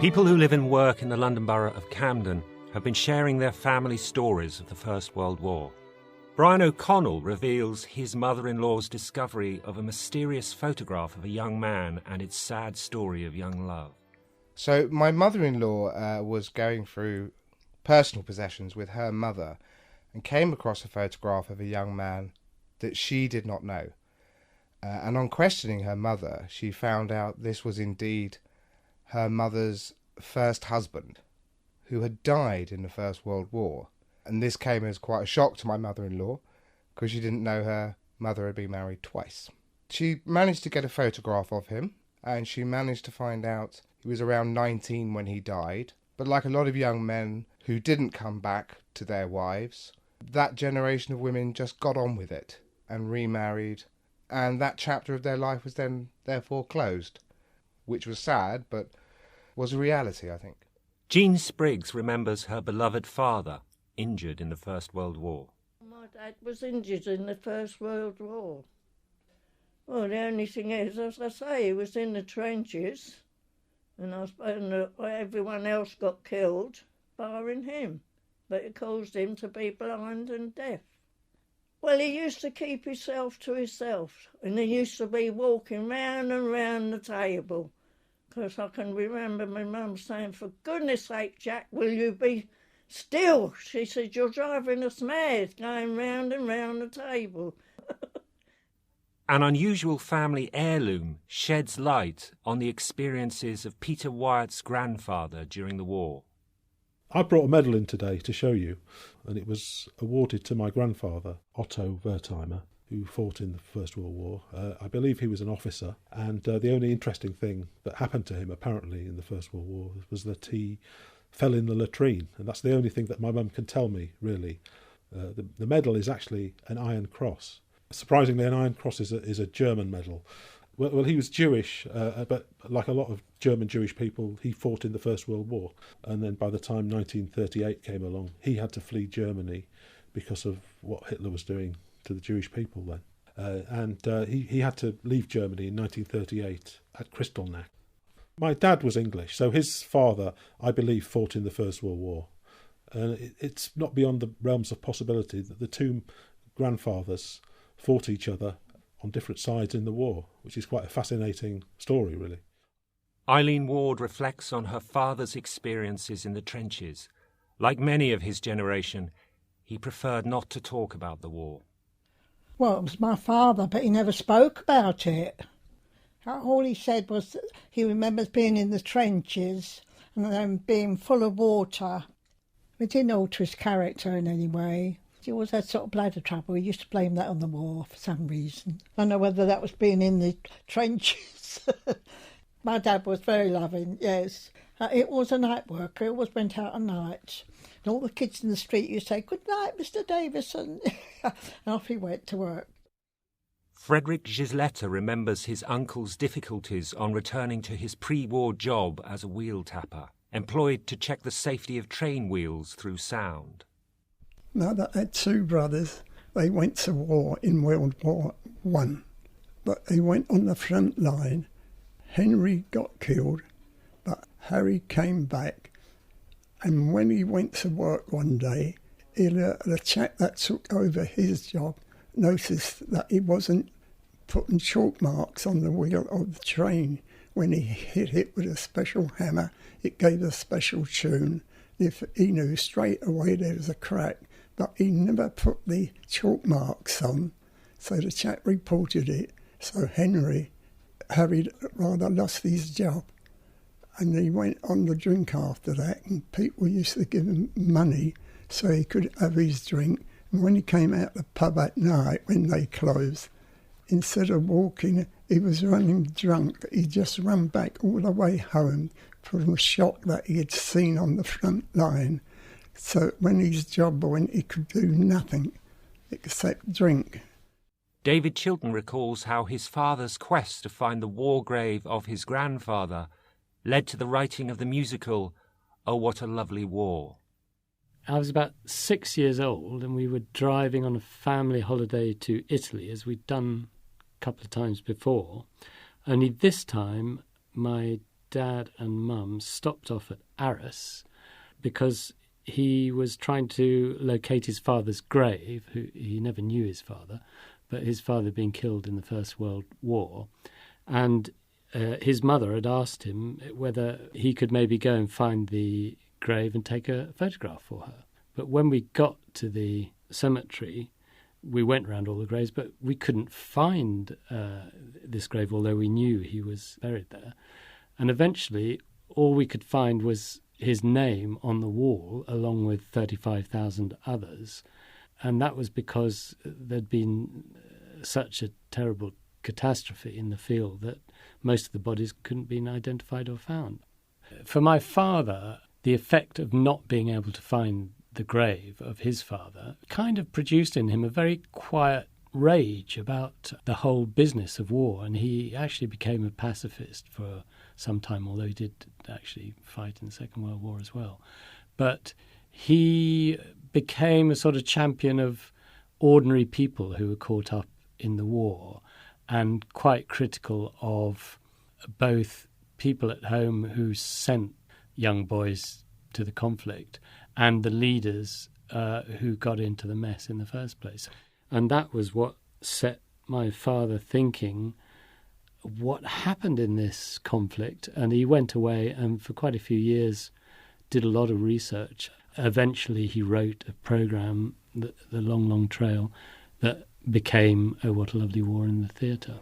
People who live and work in the London Borough of Camden have been sharing their family stories of the First World War. Brian O'Connell reveals his mother-in-law's discovery of a mysterious photograph of a young man and its sad story of young love. So my mother-in-law was going through personal possessions with her mother and came across a photograph of a young man that she did not know. And on questioning her mother, she found out this was indeed her mother's first husband, who had died in the First World War. And this came as quite a shock to my mother-in-law, because she didn't know her mother had been married twice. She managed to get a photograph of him, and she managed to find out he was around 19 when he died. But like a lot of young men who didn't come back to their wives, that generation of women just got on with it and remarried, and that chapter of their life was then therefore closed, which was sad, but was a reality, I think. Jean Spriggs remembers her beloved father, injured in the First World War. My dad was injured in the First World War. Well, the only thing is, as I say, he was in the trenches, and everyone else got killed, barring him. But it caused him to be blind and deaf. Well, he used to keep himself to himself, and he used to be walking round and round the table. Because I can remember my mum saying, "For goodness sake, Jack, will you be still?" She said, "You're driving us mad, going round and round the table." An unusual family heirloom sheds light on the experiences of Peter Wyatt's grandfather during the war. I brought a medal in today to show you, and it was awarded to my grandfather, Otto Wertheimer, who fought in the First World War. I believe he was an officer, and the only interesting thing that happened to him, apparently, in the First World War was that he fell in the latrine, and that's the only thing that my mum can tell me, really. The medal is actually an Iron Cross. Surprisingly, an Iron Cross is a German medal. Well, he was Jewish, but like a lot of German Jewish people, he fought in the First World War. And then by the time 1938 came along, he had to flee Germany because of what Hitler was doing to the Jewish people then. And he had to leave Germany in 1938 at Kristallnacht. My dad was English, so his father, I believe, fought in the First World War. It's not beyond the realms of possibility that the two grandfathers fought each other on different sides in the war, which is quite a fascinating story, really. Eileen Ward reflects on her father's experiences in the trenches. Like many of his generation, he preferred not to talk about the war. Well, it was my father, but he never spoke about it. All he said was that he remembers being in the trenches and then being full of water. It didn't alter his character in any way. He always had sort of bladder trouble. He used to blame that on the war for some reason. I don't know whether that was being in the trenches. My dad was very loving, yes. It was a night worker. He always went out at night. And all the kids in the street used to say, "Good night, Mr. Davison." And off he went to work. Frederick Gisletta remembers his uncle's difficulties on returning to his pre-war job as a wheel tapper, employed to check the safety of train wheels through sound. Mother had two brothers. They went to war in World War I, but they went on the front line. Henry got killed, but Harry came back. And when he went to work one day, the chap that took over his job noticed that he wasn't putting chalk marks on the wheel of the train. When he hit it with a special hammer, it gave a special tune. If he knew straight away there was a crack, but he never put the chalk marks on, so the chap reported it. So Harry rather lost his job, and he went on the drink after that, and people used to give him money so he could have his drink. And when he came out the pub at night, when they closed, instead of walking, he was running drunk. He just ran back all the way home from the shock that he had seen on the front line. So when his job went, he could do nothing except drink. David Chilton recalls how his father's quest to find the war grave of his grandfather led to the writing of the musical Oh, What a Lovely War. I was about 6 years old, and we were driving on a family holiday to Italy, as we'd done a couple of times before. Only this time, my Dad and Mum stopped off at Arras because he was trying to locate his father's grave. He never knew his father, but his father had been killed in the First World War. And his mother had asked him whether he could maybe go and find the grave and take a photograph for her. But when we got to the cemetery, we went round all the graves, but we couldn't find this grave, although we knew he was buried there. And eventually, all we could find was his name on the wall, along with 35,000 others. And that was because there'd been such a terrible catastrophe in the field that most of the bodies couldn't be identified or found. For my father, the effect of not being able to find the grave of his father kind of produced in him a very quiet rage about the whole business of war, and he actually became a pacifist for some time, although he did actually fight in the Second World War as well. But he became a sort of champion of ordinary people who were caught up in the war, and quite critical of both people at home who sent young boys to the conflict and the leaders who got into the mess in the first place. And that was what set my father thinking what happened in this conflict. And he went away and for quite a few years did a lot of research. Eventually he wrote a programme, The Long, Long Trail, that became Oh, What a Lovely War in the Theatre.